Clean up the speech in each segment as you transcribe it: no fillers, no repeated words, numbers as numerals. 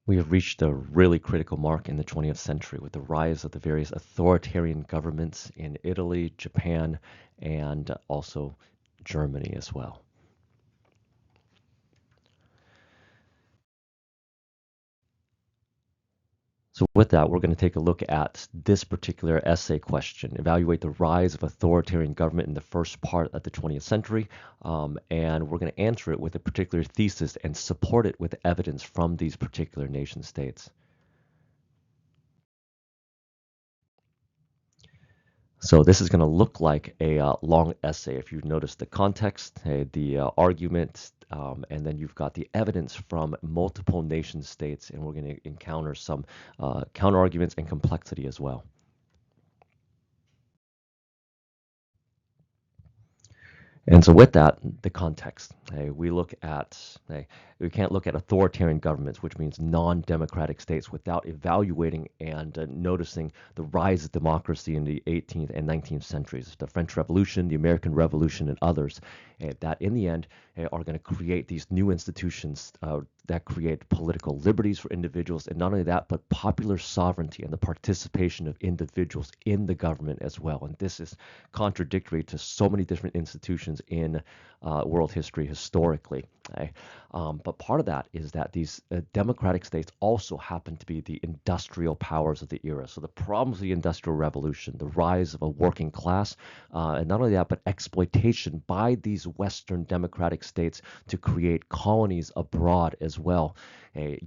We have reached a really critical mark in the 20th century with the rise of the various authoritarian governments in Italy, Japan, and also Germany as well. So with that, we're going to take a look at this particular essay question, evaluate the rise of authoritarian government in the first part of the 20th century, and we're going to answer it with a particular thesis and support it with evidence from these particular nation states. So this is going to look like a long essay. If you notice the context, the argument, and then you've got the evidence from multiple nation states, and we're going to encounter some counter arguments and complexity as well. And so with that, the context, we look at, we can't look at authoritarian governments, which means non-democratic states, without evaluating and noticing the rise of democracy in the 18th and 19th centuries, the French Revolution, the American Revolution, and others, that in the end are going to create these new institutions that create political liberties for individuals, and not only that, but popular sovereignty and the participation of individuals in the government as well. And this is contradictory to so many different institutions in world history historically. But part of that is that these democratic states also happen to be the industrial powers of the era. So the problems of the Industrial Revolution, the rise of a working class, and not only that, but exploitation by these Western democratic states to create colonies abroad as well,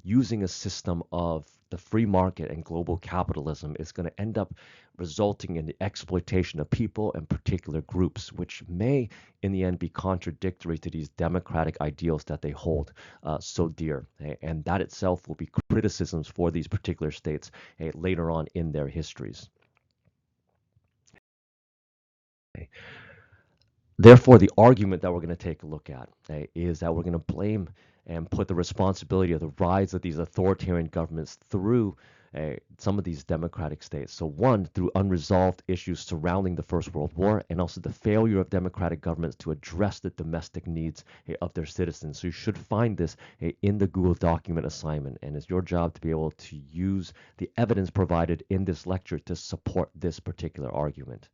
using a system of the free market and global capitalism is going to end up resulting in the exploitation of people and particular groups, which may in the end be contradictory to these democratic ideals that they hold so dear. And that itself will be criticisms for these particular states later on in their histories. Therefore, the argument that we're going to take a look at is that we're going to blame and put the responsibility of the rise of these authoritarian governments through some of these democratic states. So one, through unresolved issues surrounding the First World War, and also the failure of democratic governments to address the domestic needs of their citizens. So you should find this in the Google document assignment, and it's your job to be able to use the evidence provided in this lecture to support this particular argument.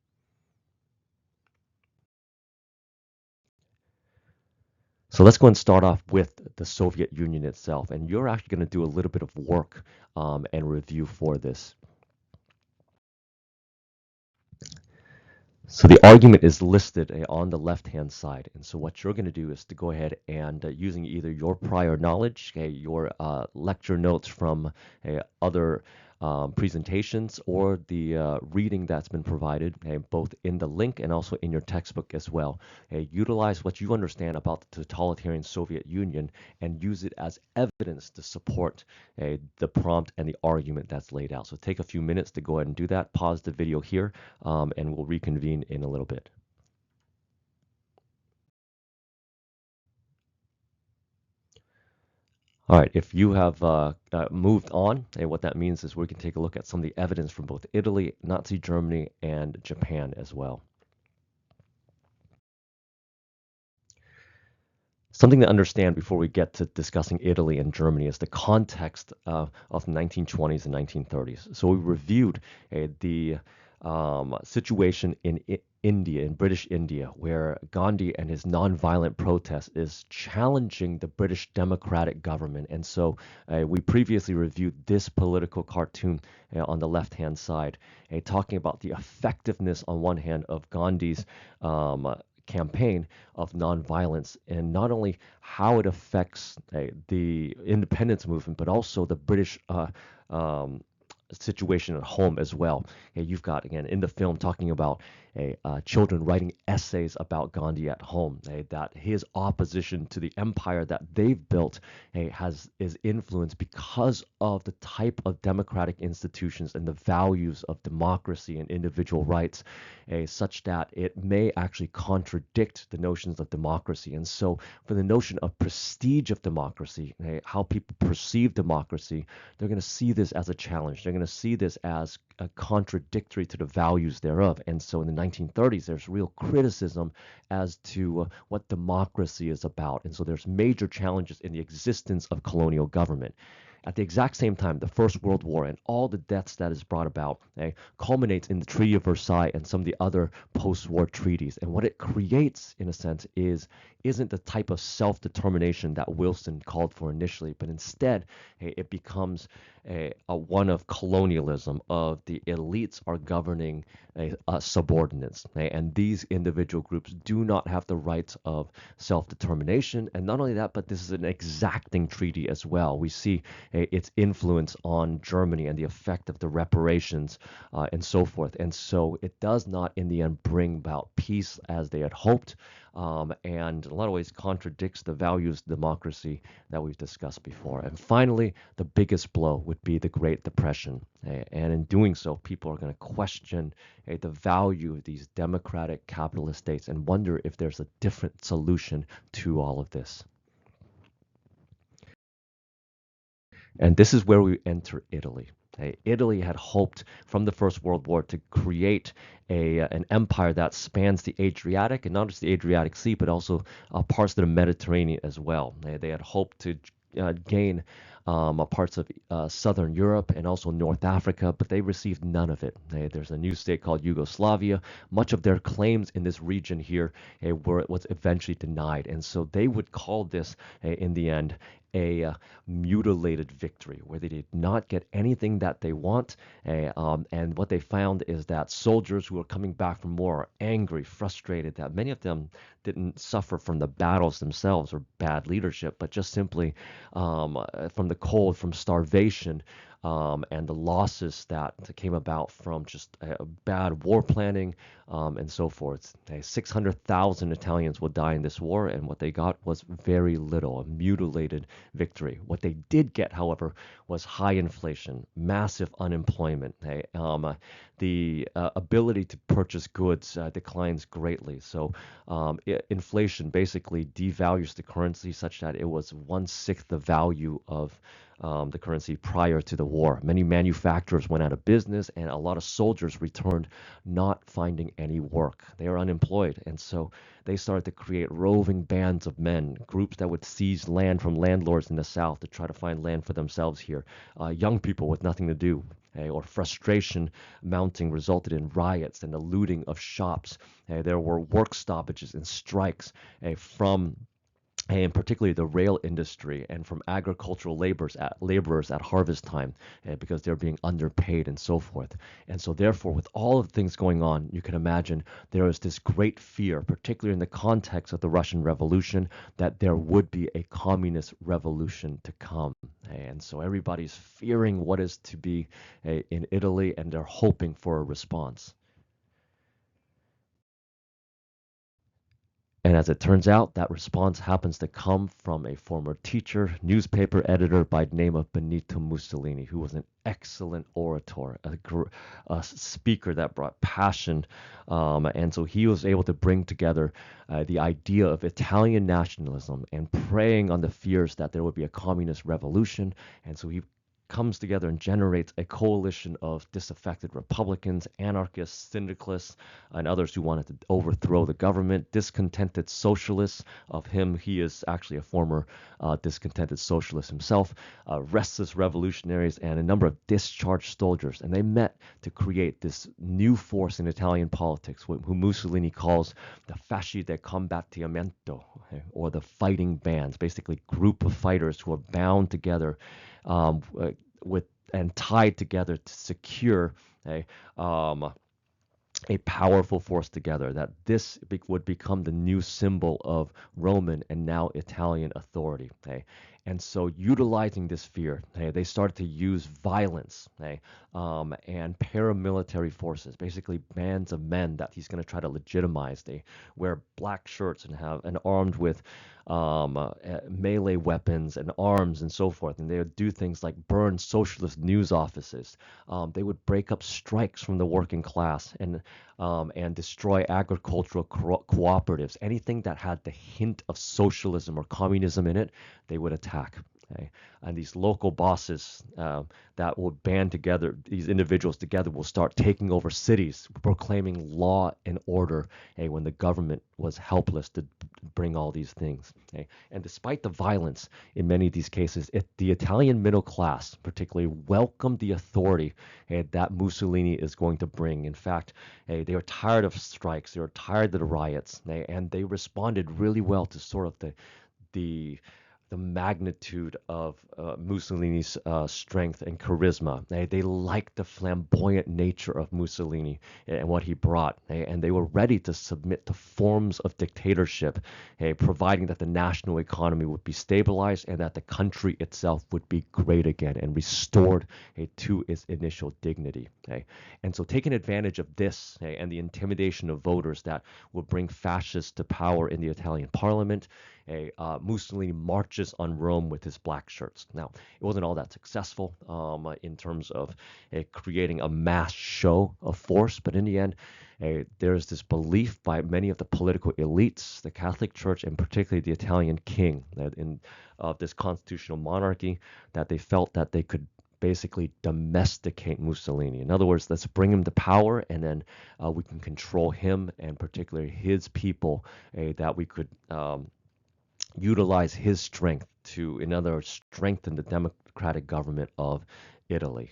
So let's go and start off with the Soviet Union itself. And you're actually going to do a little bit of work and review for this. So the argument is listed on the left-hand side. And so what you're going to do is to go ahead and using either your prior knowledge, your lecture notes from other presentations, or the reading that's been provided, both in the link and also in your textbook as well. Utilize what you understand about the totalitarian Soviet Union and use it as evidence to support the prompt and the argument that's laid out. So take a few minutes to go ahead and do that. Pause the video here, and we'll reconvene in a little bit. All right, if you have moved on, what that means is we can take a look at some of the evidence from both Italy, Nazi Germany, and Japan as well. Something to understand before we get to discussing Italy and Germany is the context of the 1920s and 1930s. So we reviewed the situation in India, in British India, where Gandhi and his nonviolent protest is challenging the British democratic government. And so we previously reviewed this political cartoon on the left-hand side, talking about the effectiveness on one hand of Gandhi's campaign of nonviolence, and not only how it affects the independence movement, but also the British situation at home as well. You've got, again, in the film talking about children writing essays about Gandhi at home, that his opposition to the empire that they've built is influenced because of the type of democratic institutions and the values of democracy and individual rights, such that it may actually contradict the notions of democracy. And so for the notion of prestige of democracy, how people perceive democracy, they're going to see this as a challenge. They're going to see this as contradictory to the values thereof. And so in the 1930s, there's real criticism as to what democracy is about. And so there's major challenges in the existence of colonial government. At the exact same time, the First World War and all the deaths that is brought about culminates in the Treaty of Versailles and some of the other post-war treaties. And what it creates, in a sense, isn't the type of self-determination that Wilson called for initially, but instead it becomes a one of colonialism, of the elites are governing subordinates, and these individual groups do not have the rights of self-determination. And not only that, but this is an exacting treaty as well. We see its influence on Germany and the effect of the reparations and so forth. And so it does not, in the end, bring about peace as they had hoped, and in a lot of ways contradicts the values of democracy that we've discussed before. And finally, the biggest blow would be the Great Depression. And in doing so, people are going to question the value of these democratic capitalist states and wonder if there's a different solution to all of this. And this is where we enter Italy. Italy had hoped from the First World War to create an empire that spans the Adriatic, and not just the Adriatic Sea, but also parts of the Mediterranean as well. They had hoped to gain parts of southern Europe and also North Africa, but they received none of it. There's a new state called Yugoslavia. Much of their claims in this region here was eventually denied, and so they would call this, in the end, a mutilated victory, where they did not get anything that they want. And what they found is that soldiers who were coming back from war are angry, frustrated, that many of them didn't suffer from the battles themselves or bad leadership, but just simply from the cold, from starvation, and the losses that came about from just bad war planning and so forth. 600,000 Italians will die in this war, and what they got was very little, a mutilated victory. What they did get, however, was high inflation, massive unemployment. The ability to purchase goods declines greatly. So inflation basically devalues the currency such that it was 1/6 the value of the currency prior to the war. Many manufacturers went out of business, and a lot of soldiers returned not finding any work. They are unemployed, and so they started to create roving bands of men, groups that would seize land from landlords in the south to try to find land for themselves here. Young people with nothing to do. Or frustration mounting resulted in riots and the looting of shops. There were work stoppages and strikes from and particularly the rail industry and from agricultural laborers at harvest time, because they're being underpaid and so forth. And so therefore, with all of the things going on, you can imagine there is this great fear, particularly in the context of the Russian Revolution, that there would be a communist revolution to come. And so everybody's fearing what is to be in Italy, and they're hoping for a response. And as it turns out, that response happens to come from a former teacher, newspaper editor by the name of Benito Mussolini, who was an excellent orator, a speaker that brought passion. And so he was able to bring together the idea of Italian nationalism and preying on the fears that there would be a communist revolution. And so he comes together and generates a coalition of disaffected Republicans, anarchists, syndicalists, and others who wanted to overthrow the government, discontented socialists. Of him, he is actually a former discontented socialist himself, restless revolutionaries, and a number of discharged soldiers. And they met to create this new force in Italian politics, who Mussolini calls the Fasci del Combattimento, or the fighting bands, basically group of fighters who are bound together with and tied together to secure a powerful force together, that this would become the new symbol of Roman and now Italian authority. And so utilizing this fear, they started to use violence and paramilitary forces, basically bands of men that he's going to try to legitimize. They wear black shirts and armed with melee weapons and arms and so forth. And they would do things like burn socialist news offices. They would break up strikes from the working class and destroy agricultural cooperatives. Anything that had the hint of socialism or communism in it, they would attack. And these local bosses that will band together, these individuals together will start taking over cities, proclaiming law and order when the government was helpless to bring all these things. Okay? And despite the violence in many of these cases, the Italian middle class particularly welcomed the authority that Mussolini is going to bring. In fact, they were tired of strikes, they were tired of the riots, and they responded really well to sort of the the magnitude of Mussolini's strength and charisma. They liked the flamboyant nature of Mussolini and what he brought, and they were ready to submit to forms of dictatorship, providing that the national economy would be stabilized and that the country itself would be great again and restored to its initial dignity. And so taking advantage of this and the intimidation of voters that would bring fascists to power in the Italian parliament, Mussolini marches on Rome with his black shirts. Now, it wasn't all that successful in terms of creating a mass show of force, but in the end, there's this belief by many of the political elites, the Catholic Church, and particularly the Italian king, that in this constitutional monarchy, that they felt that they could basically domesticate Mussolini. In other words, let's bring him to power, and then we can control him and particularly his people, that we could utilize his strength to, in other words, strengthen the democratic government of Italy.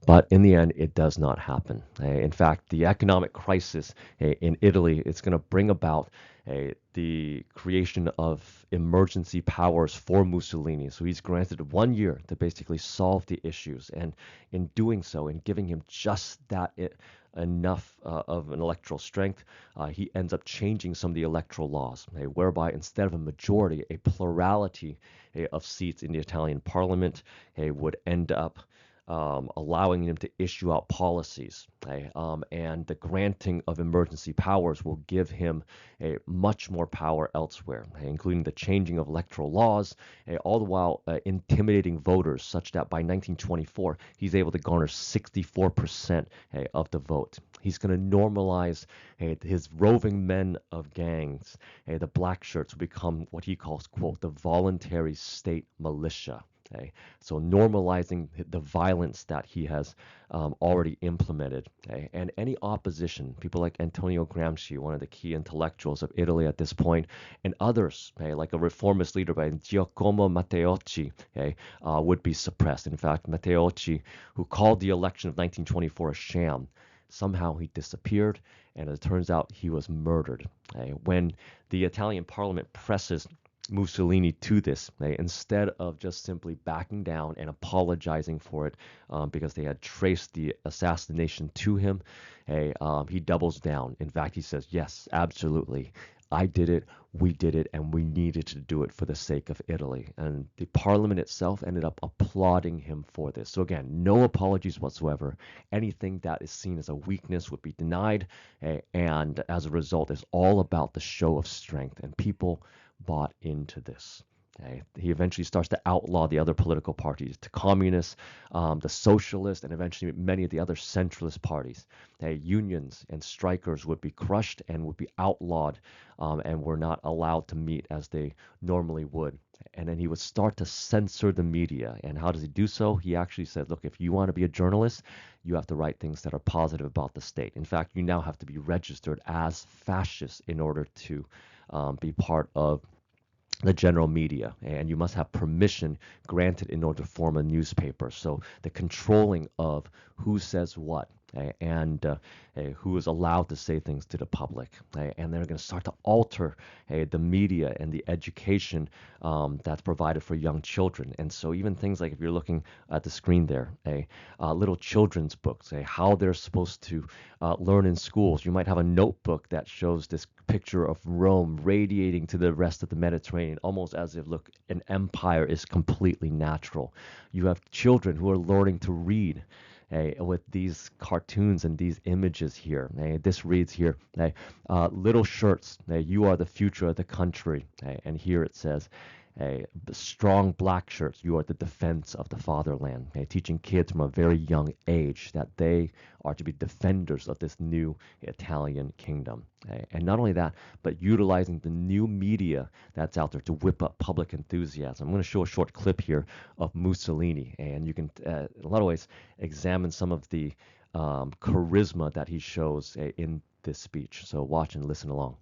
But in the end, it does not happen. In fact, the economic crisis in Italy is going to bring about the creation of emergency powers for Mussolini. So he's granted 1 year to basically solve the issues. And in doing so, in giving him just that enough of an electoral strength, he ends up changing some of the electoral laws, whereby instead of a majority, a plurality of seats in the Italian parliament would end up allowing him to issue out policies. And the granting of emergency powers will give him much more power elsewhere, including the changing of electoral laws, all the while intimidating voters, such that by 1924, he's able to garner 64% of the vote. He's going to normalize his roving men of gangs. The black shirts will become what he calls, quote, the voluntary state militia. So normalizing the violence that he has already implemented. And any opposition, people like Antonio Gramsci, one of the key intellectuals of Italy at this point, and others, like a reformist leader by Giacomo Matteotti, would be suppressed. In fact, Matteotti, who called the election of 1924 a sham, somehow he disappeared, and it turns out he was murdered. When the Italian parliament presses Mussolini to this, instead of just simply backing down and apologizing for it because they had traced the assassination to him, he doubles down. In fact, he says, yes, absolutely. I did it, we did it, and we needed to do it for the sake of Italy. And the parliament itself ended up applauding him for this. So again, no apologies whatsoever. Anything that is seen as a weakness would be denied. And as a result, it's all about the show of strength. And people bought into this. He eventually starts to outlaw the other political parties, the communists, the socialists, and eventually many of the other centralist parties. Unions and strikers would be crushed and would be outlawed and were not allowed to meet as they normally would. And then he would start to censor the media. And how does he do so? He actually said, look, if you want to be a journalist, you have to write things that are positive about the state. In fact, you now have to be registered as fascist in order to be part of the general media, and you must have permission granted in order to form a newspaper. So the controlling of who says what and who is allowed to say things to the public. And they're going to start to alter the media and the education that's provided for young children. And so even things like, if you're looking at the screen there, little children's books, how they're supposed to learn in schools. You might have a notebook that shows this picture of Rome radiating to the rest of the Mediterranean, almost as if, look, an empire is completely natural. You have children who are learning to read with these cartoons and these images here. This reads here, little shirts, you are the future of the country. And here it says, strong black shirts, you are the defense of the fatherland. Teaching kids from a very young age that they are to be defenders of this new Italian kingdom. And not only that, but utilizing the new media that's out there to whip up public enthusiasm. I'm going to show a short clip here of Mussolini, and you can, in a lot of ways, examine some of the charisma that he shows in this speech. So watch and listen along.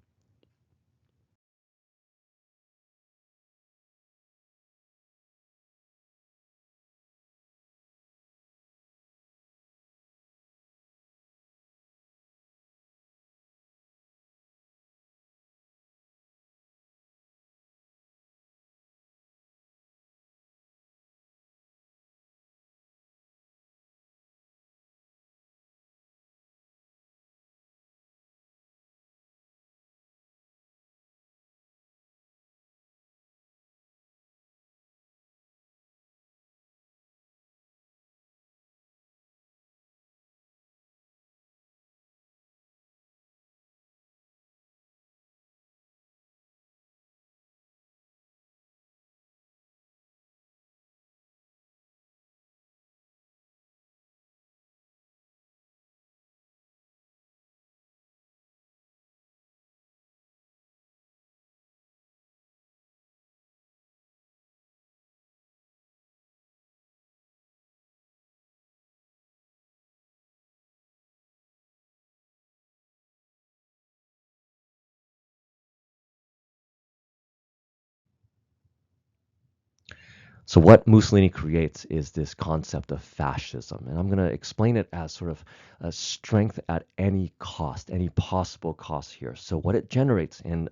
So what Mussolini creates is this concept of fascism, and I'm going to explain it as sort of a strength at any cost, any possible cost here. So what it generates in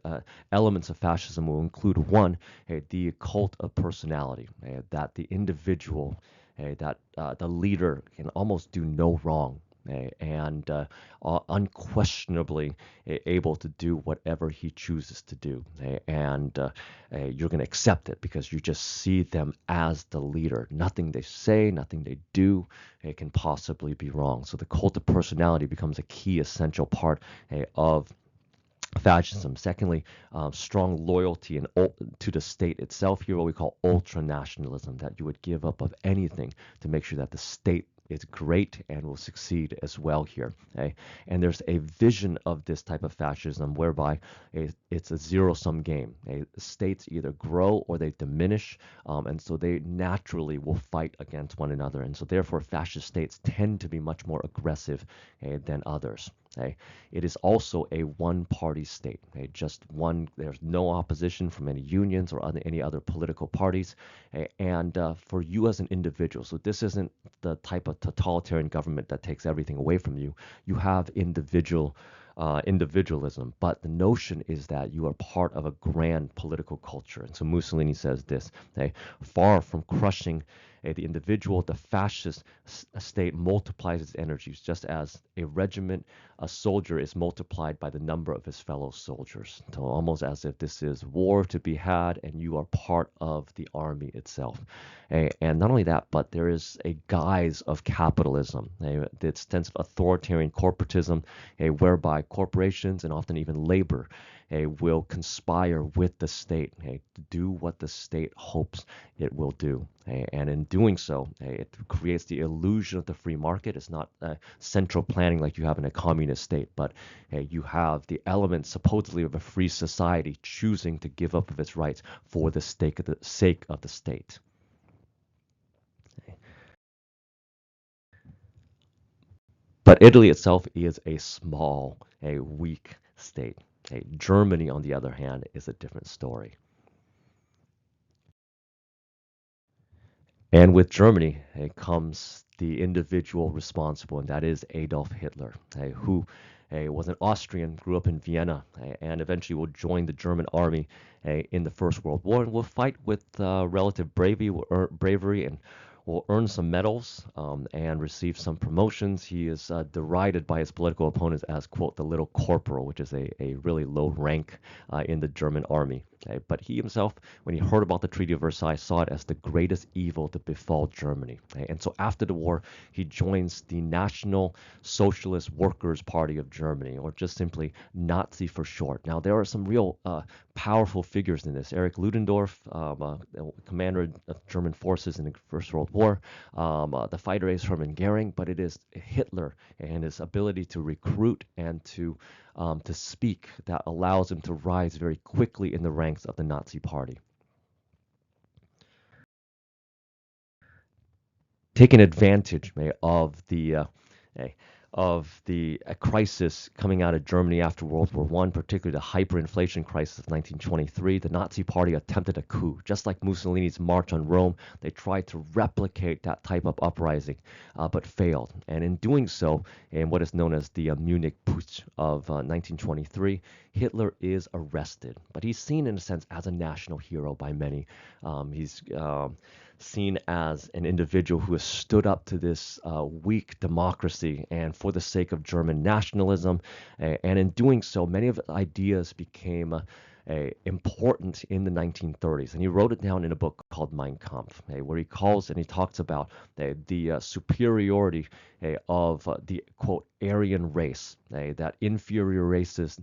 elements of fascism will include one, the cult of personality, that the individual, that the leader can almost do no wrong. And unquestionably able to do whatever he chooses to do. And you're going to accept it because you just see them as the leader. Nothing they say, nothing they do can possibly be wrong. So the cult of personality becomes a key essential part of fascism. Secondly, strong loyalty to the state itself. Here, what we call ultranationalism, that you would give up of anything to make sure that the state is great and will succeed as well here. Okay? And there's a vision of this type of fascism whereby it's a zero-sum game. States either grow or they diminish, and so they naturally will fight against one another. And so therefore, fascist states tend to be much more aggressive than others. Okay? It is also a one-party state. Okay? Just one. There's no opposition from any unions or any other political parties. Okay? And for you as an individual, so this isn't the type of totalitarian government that takes everything away from you. You have individualism, but the notion is that you are part of a grand political culture. And so Mussolini says this: far from crushing the individual, the fascist state multiplies its energies, just as a regiment, a soldier is multiplied by the number of his fellow soldiers. So almost as if this is war to be had, and you are part of the army itself. And not only that, but there is a guise of capitalism, the extensive authoritarian corporatism, whereby corporations and often even labor will conspire with the state to do what the state hopes it will do. And in doing so, it creates the illusion of the free market. It's not central planning like you have in a communist state, but you have the elements supposedly of a free society choosing to give up of its rights for the sake of the state. But Italy itself is a small, a weak state. Germany, on the other hand, is a different story. And with Germany comes the individual responsible, and that is Adolf Hitler, who was an Austrian, grew up in Vienna, and eventually will join the German army in the First World War and will fight with relative bravery and will earn some medals and receive some promotions. He is derided by his political opponents as, quote, the little corporal, which is a really low rank in the German army. But he himself, when he heard about the Treaty of Versailles, saw it as the greatest evil to befall Germany. And so after the war, he joins the National Socialist Workers' Party of Germany, or just simply Nazi for short. Now, there are some real powerful figures in this. Erich Ludendorff, commander of German forces in the First World War. The fighter is Hermann Goering, but it is Hitler and his ability to recruit and to speak that allows him to rise very quickly in the ranks of the Nazi Party. Taking advantage of the eh, of the crisis coming out of Germany after World War I, particularly the hyperinflation crisis of 1923. The Nazi Party attempted a coup. Just like Mussolini's March on Rome, they tried to replicate that type of uprising, but failed. And in doing so, in what is known as the Munich Putsch of 1923, Hitler is arrested. But he's seen, in a sense, as a national hero by many. He's seen as an individual who has stood up to this weak democracy and for the sake of German nationalism. And in doing so, many of his ideas became important in the 1930s. And he wrote it down in a book called Mein Kampf, where he calls and he talks about the superiority of the, quote, Aryan race, that inferior races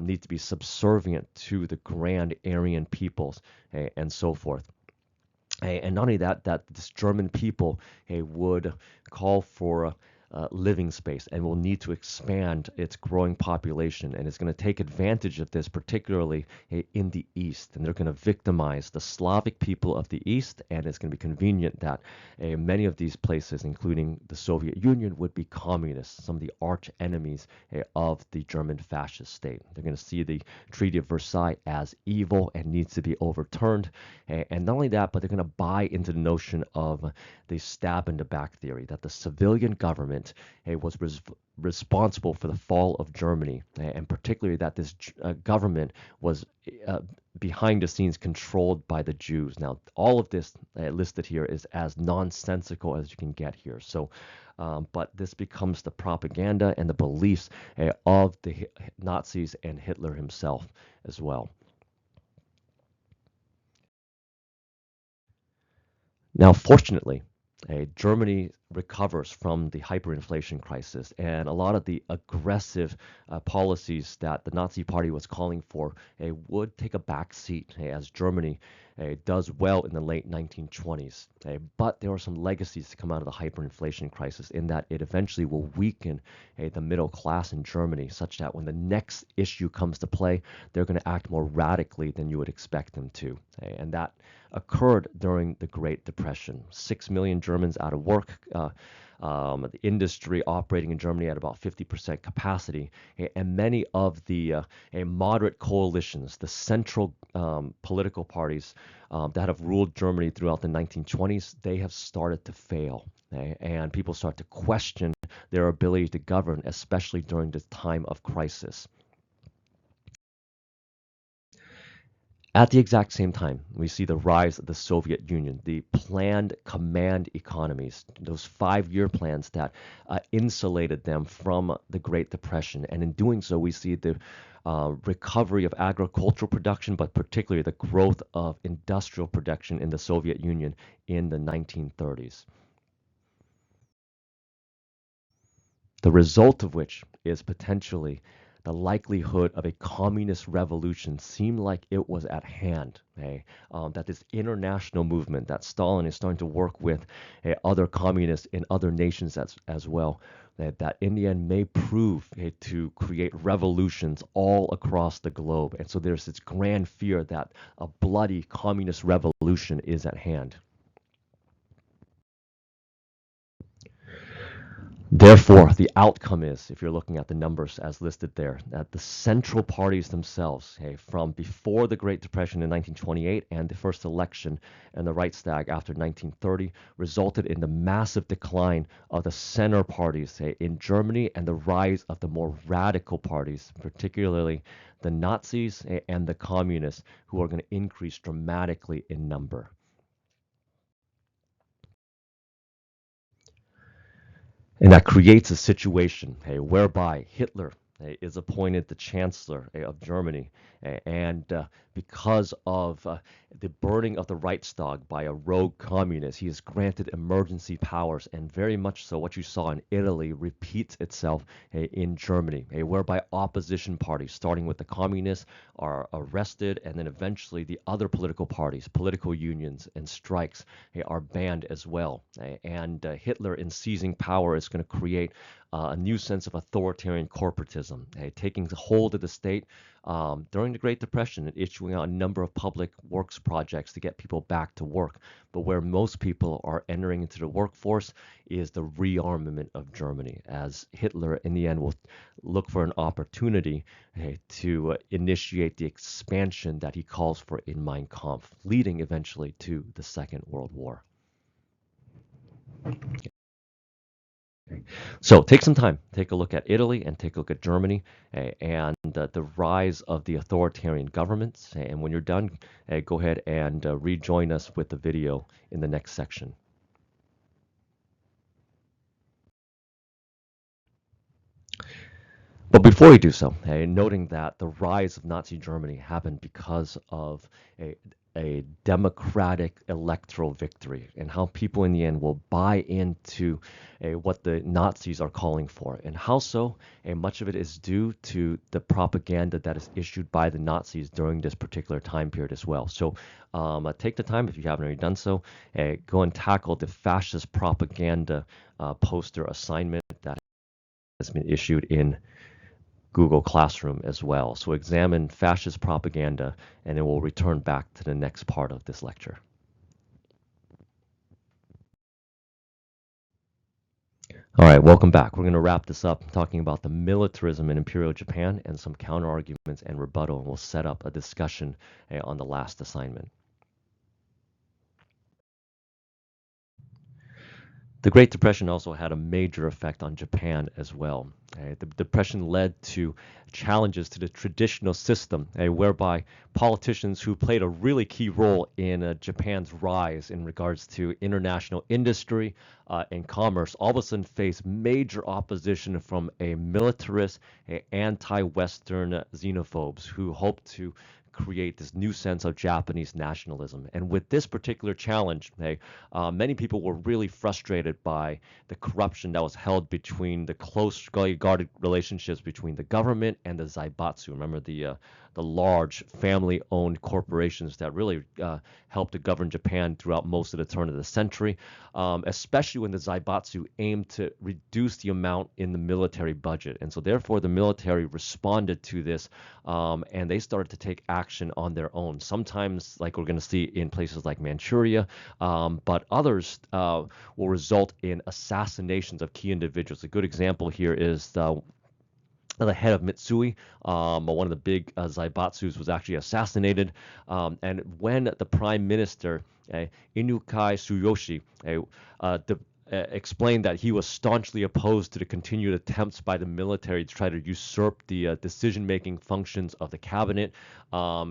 need to be subservient to the grand Aryan peoples, and so forth. And not only that, that this German people would call for living space and will need to expand its growing population, and it's going to take advantage of this, particularly in the East. And they're going to victimize the Slavic people of the East, and it's going to be convenient that many of these places, including the Soviet Union, would be communists, some of the arch enemies of the German fascist state. They're going to see the Treaty of Versailles as evil and needs to be overturned. And not only that, but they're going to buy into the notion of the stab in the back theory, that the civilian government was responsible for the fall of Germany, and particularly that this government was behind the scenes controlled by the Jews. Now, all of this listed here is as nonsensical as you can get here. So, but this becomes the propaganda and the beliefs of the Nazis and Hitler himself as well. Now, fortunately, Germany recovers from the hyperinflation crisis, and a lot of the aggressive policies that the Nazi Party was calling for would take a back seat as Germany does well in the late 1920s. But there are some legacies to come out of the hyperinflation crisis in that it eventually will weaken the middle class in Germany, such that when the next issue comes to play, they're going to act more radically than you would expect them to. And that occurred during the Great Depression. 6 million Germans out of work, the industry operating in Germany at about 50% capacity, and many of the moderate coalitions, the central political parties that have ruled Germany throughout the 1920s, they have started to fail. And people start to question their ability to govern, especially during this time of crisis. At the exact same time, we see the rise of the Soviet Union, the planned command economies, those 5-year plans that insulated them from the Great Depression. And in doing so, we see the recovery of agricultural production, but particularly the growth of industrial production in the Soviet Union in the 1930s. The result of which is potentially the likelihood of a communist revolution seemed like it was at hand. That this international movement that Stalin is starting to work with other communists in other nations as well, that in the end may prove to create revolutions all across the globe. And so there's this grand fear that a bloody communist revolution is at hand. Therefore, the outcome is, if you're looking at the numbers as listed there, that the central parties themselves, from before the Great Depression in 1928 and the first election and the Reichstag after 1930, resulted in the massive decline of the center parties in Germany and the rise of the more radical parties, particularly the Nazis and the communists, who are going to increase dramatically in number. And that creates a situation whereby Hitler is appointed the Chancellor of Germany. And because of the burning of the Reichstag by a rogue communist, he is granted emergency powers. And very much so, what you saw in Italy repeats itself in Germany, whereby opposition parties, starting with the communists, are arrested. And then eventually the other political parties, political unions, and strikes are banned as well. And Hitler, in seizing power, is going to create a new sense of authoritarian corporatism militarism, taking hold of the state during the Great Depression and issuing out a number of public works projects to get people back to work. But where most people are entering into the workforce is the rearmament of Germany, as Hitler in the end will look for an opportunity to initiate the expansion that he calls for in Mein Kampf, leading eventually to the Second World War. So take some time, take a look at Italy and take a look at Germany and the rise of the authoritarian governments. And when you're done, go ahead and rejoin us with the video in the next section. But before you do so, noting that the rise of Nazi Germany happened because of a democratic electoral victory and how people in the end will buy into what the Nazis are calling for. And how so? Much of it is due to the propaganda that is issued by the Nazis during this particular time period as well. So take the time, if you haven't already done so, go and tackle the fascist propaganda poster assignment that has been issued in Google Classroom as well. So examine fascist propaganda, and then we'll return back to the next part of this lecture. All right, welcome back. We're going to wrap this up talking about the militarism in Imperial Japan and some counter-arguments and rebuttal, and we'll set up a discussion on the last assignment. The Great Depression also had a major effect on Japan as well. The Depression led to challenges to the traditional system, whereby politicians who played a really key role in Japan's rise in regards to international industry and commerce all of a sudden faced major opposition from a militarist, anti-Western xenophobes who hoped to create this new sense of Japanese nationalism. And with this particular challenge, many people were really frustrated by the corruption that was held between the close guarded relationships between the government and the Zaibatsu. Remember the large family-owned corporations that really helped to govern Japan throughout most of the turn of the century, especially when the Zaibatsu aimed to reduce the amount in the military budget. And so therefore the military responded to this and they started to take action on their own, sometimes like we're going to see in places like Manchuria, but others will result in assassinations of key individuals. A good example here is the head of Mitsui, one of the big Zaibatsus, was actually assassinated. And when the prime minister, Inukai Tsuyoshi, explained that he was staunchly opposed to the continued attempts by the military to try to usurp the decision-making functions of the cabinet.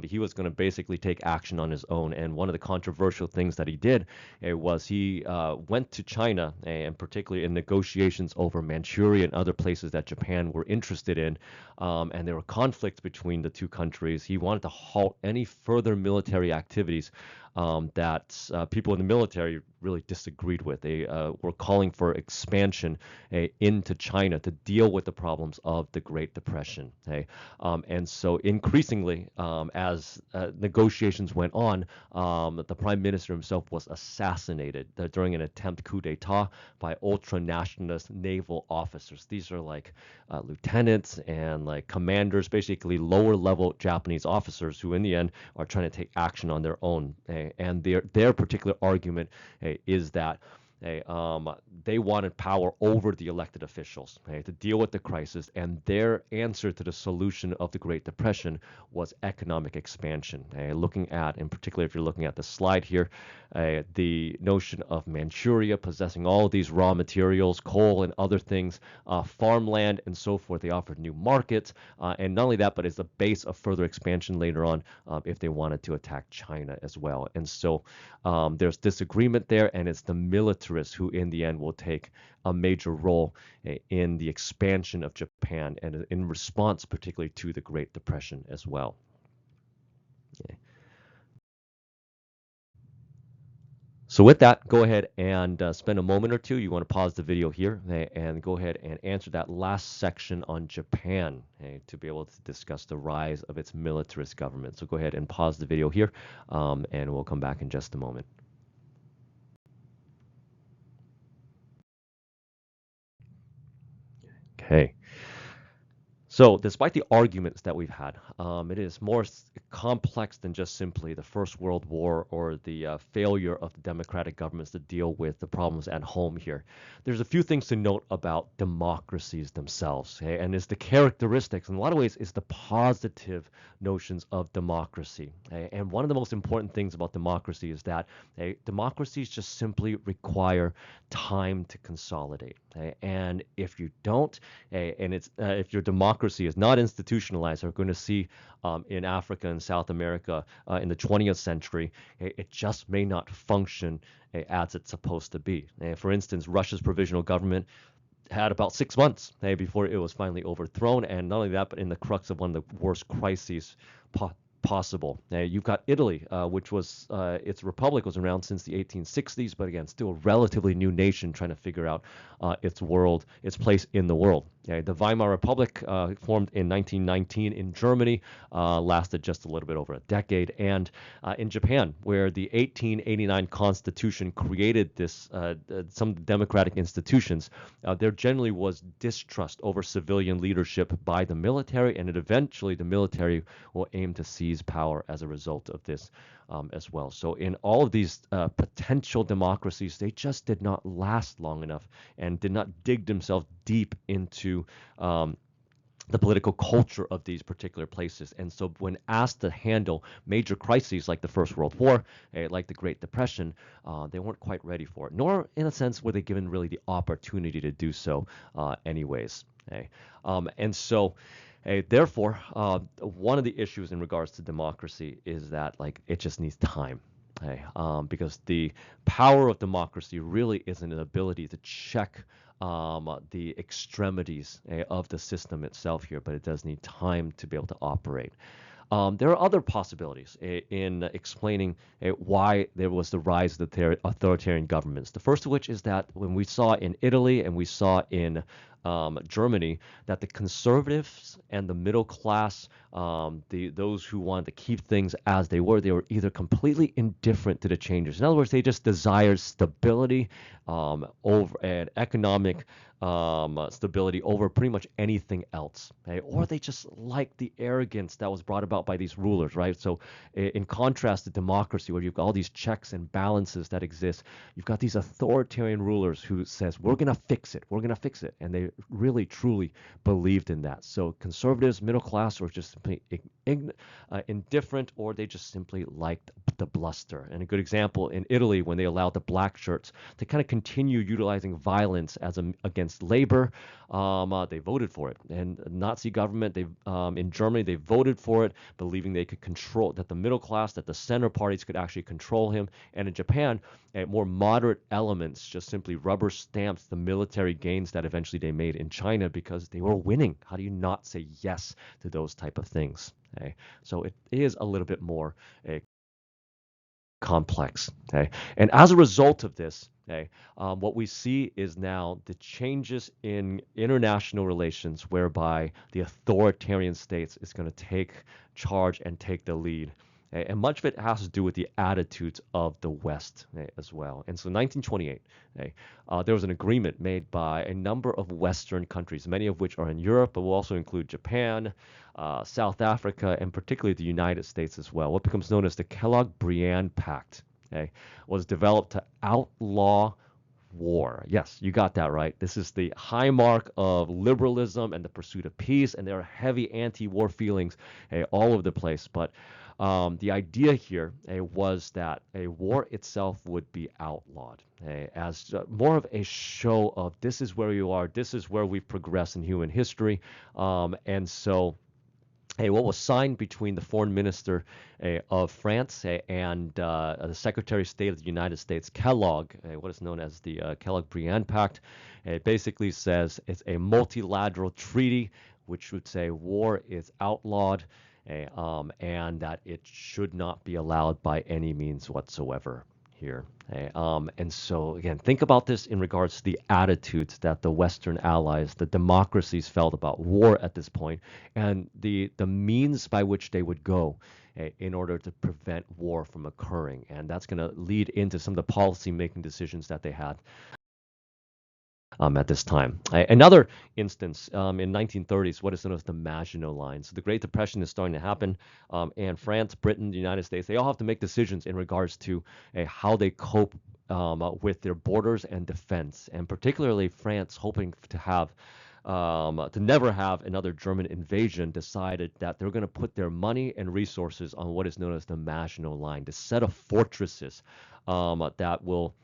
He was going to basically take action on his own. And one of the controversial things that he did was he went to China, and particularly in negotiations over Manchuria and other places that Japan were interested in. And there were conflicts between the two countries. He wanted to halt any further military activities that people in the military really disagreed with. They were calling for expansion into China to deal with the problems of the Great Depression. And so increasingly, as negotiations went on, the prime minister himself was assassinated during an attempt coup d'etat by ultra-nationalist naval officers. These are like lieutenants and like commanders, basically lower-level Japanese officers who in the end are trying to take action on their own. And their particular argument is that they wanted power over the elected officials to deal with the crisis, and their answer to the solution of the Great Depression was economic expansion. Looking at, in particular, if you're looking at the slide here, the notion of Manchuria possessing all of these raw materials, coal and other things, farmland and so forth. They offered new markets, and not only that, but it's the base of further expansion later on if they wanted to attack China as well. And so there's disagreement there, and it's the militarists who in the end will take a major role in the expansion of Japan and in response particularly to the Great Depression as well. Okay. So with that, go ahead and spend a moment or two. You want to pause the video here and go ahead and answer that last section on Japan to be able to discuss the rise of its militarist government. So go ahead and pause the video here and we'll come back in just a moment. Okay. So, despite the arguments that we've had, it is more complex than just simply the First World War or the failure of the democratic governments to deal with the problems at home here. There's a few things to note about democracies themselves, okay? And it's the characteristics, in a lot of ways, is the positive notions of democracy. Okay? And one of the most important things about democracy is that democracies just simply require time to consolidate. Okay? And if you don't, and it's if your democracy is not institutionalized, we're going to see in Africa and South America in the 20th century, it just may not function as it's supposed to be. For instance, Russia's provisional government had about 6 months before it was finally overthrown, and not only that, but in the crux of one of the worst crises possible. You've got Italy, which was its republic was around since the 1860s, but again, still a relatively new nation trying to figure out its place in the world. The Weimar Republic, formed in 1919 in Germany, lasted just a little bit over a decade, and in Japan, where the 1889 Constitution created some democratic institutions, there generally was distrust over civilian leadership by the military, and eventually the military will aim to seize power as a result of this as well. So in all of these potential democracies, they just did not last long enough and did not dig themselves deep into the political culture of these particular places. And so when asked to handle major crises like the First World War, like the Great Depression, they weren't quite ready for it, nor in a sense were they given really the opportunity to do so anyways. And so therefore, one of the issues in regards to democracy is that like it just needs time. Because the power of democracy really isn't an ability to check the extremities of the system itself here, but it does need time to be able to operate. There are other possibilities in explaining why there was the rise of the authoritarian governments. The first of which is that when we saw in Italy and we saw in Germany, that the conservatives and the middle class, those who wanted to keep things as they were either completely indifferent to the changes. In other words, they just desired stability over and economic stability over pretty much anything else, or they just liked the arrogance that was brought about by these rulers, right? So in contrast to democracy, where you've got all these checks and balances that exist, you've got these authoritarian rulers who says, we're going to fix it, and they really truly believed in that. So conservatives, middle class, were just simply indifferent, or they just simply liked the bluster. And a good example in Italy, when they allowed the black shirts to kind of continue utilizing violence against labor, they voted for it. And Nazi government, in Germany, they voted for it, believing they could control, that the middle class, that the center parties could actually control him. And in Japan, more moderate elements just simply rubber stamped the military gains that eventually they made in China because they were winning. How do you not say yes to those type of things? So it is a little bit more complex. And as a result of this, what we see is now the changes in international relations whereby the authoritarian states is going to take charge and take the lead. And much of it has to do with the attitudes of the West as well. And so 1928, there was an agreement made by a number of Western countries, many of which are in Europe, but will also include Japan, South Africa, and particularly the United States as well. What becomes known as the Kellogg-Briand Pact was developed to outlaw war. Yes, you got that right. This is the high mark of liberalism and the pursuit of peace, and there are heavy anti-war feelings all over the place. But the idea here was that a war itself would be outlawed as more of a show of this is where you are, this is where we've progressed in human history. And so what was signed between the foreign minister of France and the Secretary of State of the United States, Kellogg, what is known as the Kellogg-Briand Pact, basically says it's a multilateral treaty which would say war is outlawed and that it should not be allowed by any means whatsoever here. And so again, think about this in regards to the attitudes that the Western allies, the democracies felt about war at this point, and the means by which they would go in order to prevent war from occurring. And that's going to lead into some of the policy making decisions that they had at this time. Another instance in 1930s, what is known as the Maginot Line. So the Great Depression is starting to happen, and France, Britain, the United States, they all have to make decisions in regards to how they cope with their borders and defense, and particularly France, hoping to never have another German invasion, decided that they're going to put their money and resources on what is known as the Maginot Line, the set of fortresses that will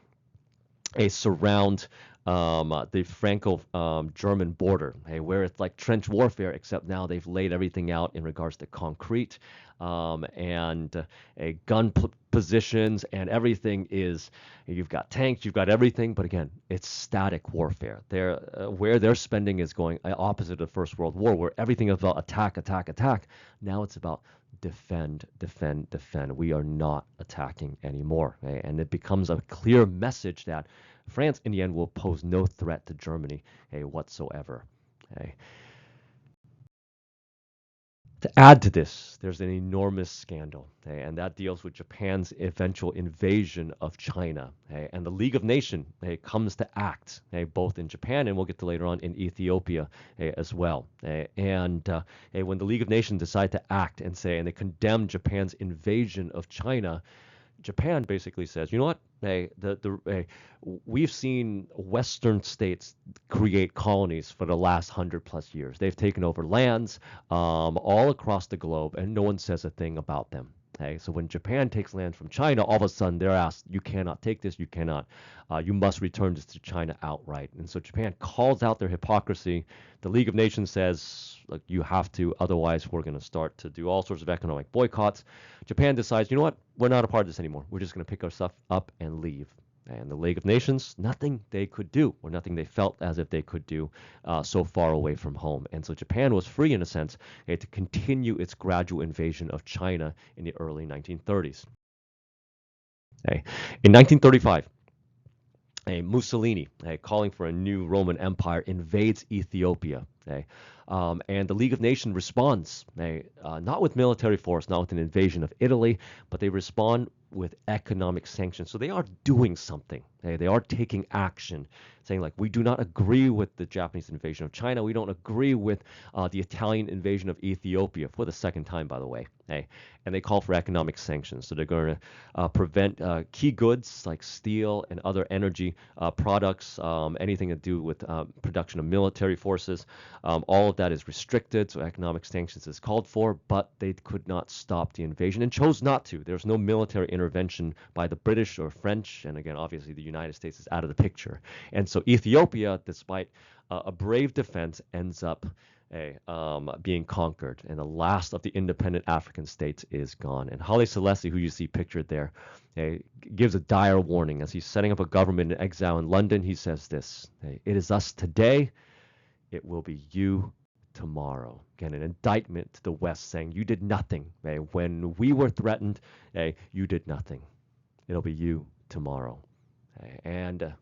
surround the Franco-German border, where it's like trench warfare, except now they've laid everything out in regards to concrete and gun positions, and everything is, you've got tanks, you've got everything, but again, it's static warfare. Where their spending is going opposite of the First World War, where everything is about attack, attack, attack. Now it's about defend, defend, defend. We are not attacking anymore. And it becomes a clear message that France, in the end, will pose no threat to Germany whatsoever. To add to this, there's an enormous scandal, and that deals with Japan's eventual invasion of China. And the League of Nations comes to act, both in Japan and we'll get to later on in Ethiopia as well. And when the League of Nations decide to act and they condemn Japan's invasion of China, Japan basically says, you know what? We've seen Western states create colonies for the last 100+ years. They've taken over lands all across the globe, and no one says a thing about them. So when Japan takes land from China, all of a sudden they're asked, you cannot take this, you cannot, you must return this to China outright. And so Japan calls out their hypocrisy. The League of Nations says, look, you have to, otherwise we're going to start to do all sorts of economic boycotts. Japan decides, you know what, we're not a part of this anymore. We're just going to pick our stuff up and leave. And the League of Nations, nothing they could do, or nothing they felt as if they could do so far away from home. And so Japan was free, in a sense, to continue its gradual invasion of China in the early 1930s. In 1935, Mussolini, calling for a new Roman Empire, invades Ethiopia. And the League of Nations responds, not with military force, not with an invasion of Italy, but they respond with economic sanctions. So they are doing something. They are taking action, saying like, we do not agree with the Japanese invasion of China. We don't agree with the Italian invasion of Ethiopia, for the second time, by the way. And they call for economic sanctions. So they're going to prevent key goods like steel and other energy products, anything to do with production of military forces. All of that is restricted, so economic sanctions is called for, but they could not stop the invasion and chose not to. There's no military intervention by the British or French, and again, obviously the United States is out of the picture. And so Ethiopia, despite a brave defense, ends up being conquered, and the last of the independent African states is gone. And Haile Selassie, who you see pictured there, gives a dire warning as he's setting up a government in exile in London. He says this, it is us today, it will be you tomorrow. Again, an indictment to the West, saying you did nothing. When we were threatened, you did nothing. It'll be you tomorrow. And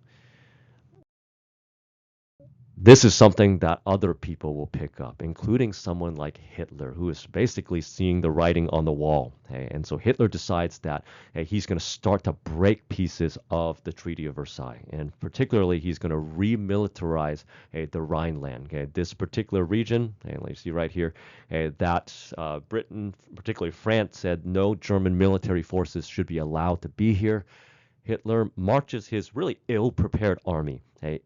this is something that other people will pick up, including someone like Hitler, who is basically seeing the writing on the wall. And so Hitler decides that he's going to start to break pieces of the Treaty of Versailles. And particularly, he's going to remilitarize the Rhineland. This particular region, and you see right here, that Britain, particularly France, said no German military forces should be allowed to be here. Hitler marches his really ill-prepared army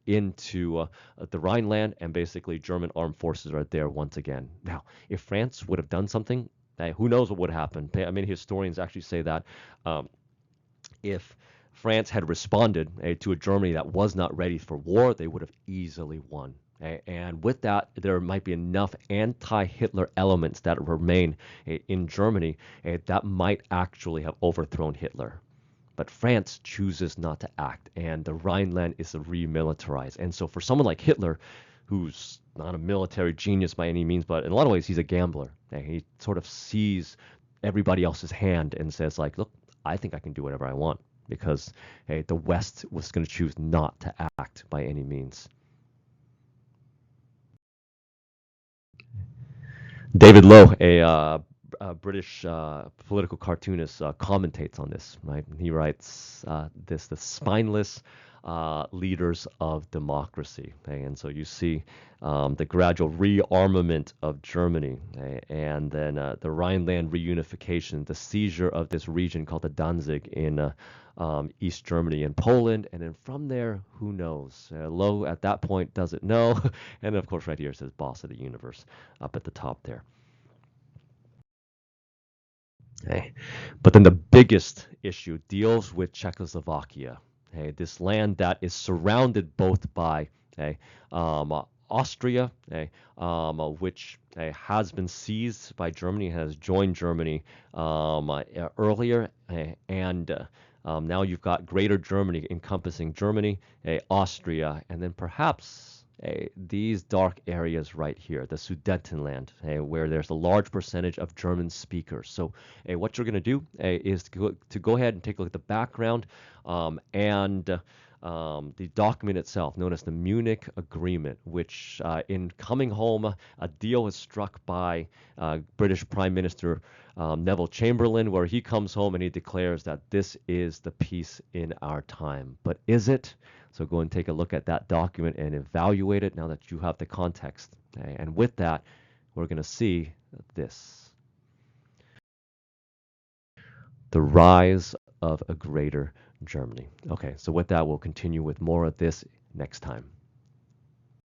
into the Rhineland, and basically German armed forces are there once again. Now, if France would have done something, who knows what would happen? I mean, historians actually say that if France had responded to a Germany that was not ready for war, they would have easily won. And with that, there might be enough anti-Hitler elements that remain in Germany that might actually have overthrown Hitler. But France chooses not to act, and the Rhineland is remilitarized. And so for someone like Hitler, who's not a military genius by any means, but in a lot of ways he's a gambler. He sort of sees everybody else's hand and says like, look, I think I can do whatever I want, because the West was going to choose not to act by any means. David Lowe, a British political cartoonist commentates on this, right? He writes the spineless leaders of democracy. Okay? And so you see the gradual rearmament of Germany, okay? And then the Rhineland reunification, the seizure of this region called the Danzig in East Germany and Poland. And then from there, who knows? Low at that point doesn't know. And of course, right here it says boss of the universe up at the top there. Okay. But then the biggest issue deals with Czechoslovakia. Okay, this land that is surrounded both by okay, Austria, okay, which has been seized by Germany, has joined Germany earlier, and now you've got Greater Germany encompassing Germany, Austria, and then perhaps these dark areas right here, the Sudetenland, where there's a large percentage of German speakers. So what you're going to do is to go ahead and take a look at the background and the document itself, known as the Munich Agreement, which in coming home, a deal was struck by British Prime Minister Neville Chamberlain, where he comes home and he declares that this is the peace in our time. But is it? So go and take a look at that document and evaluate it now that you have the context. Okay? And with that, we're going to see this. The rise of a greater Germany. Okay, so with that, we'll continue with more of this next time.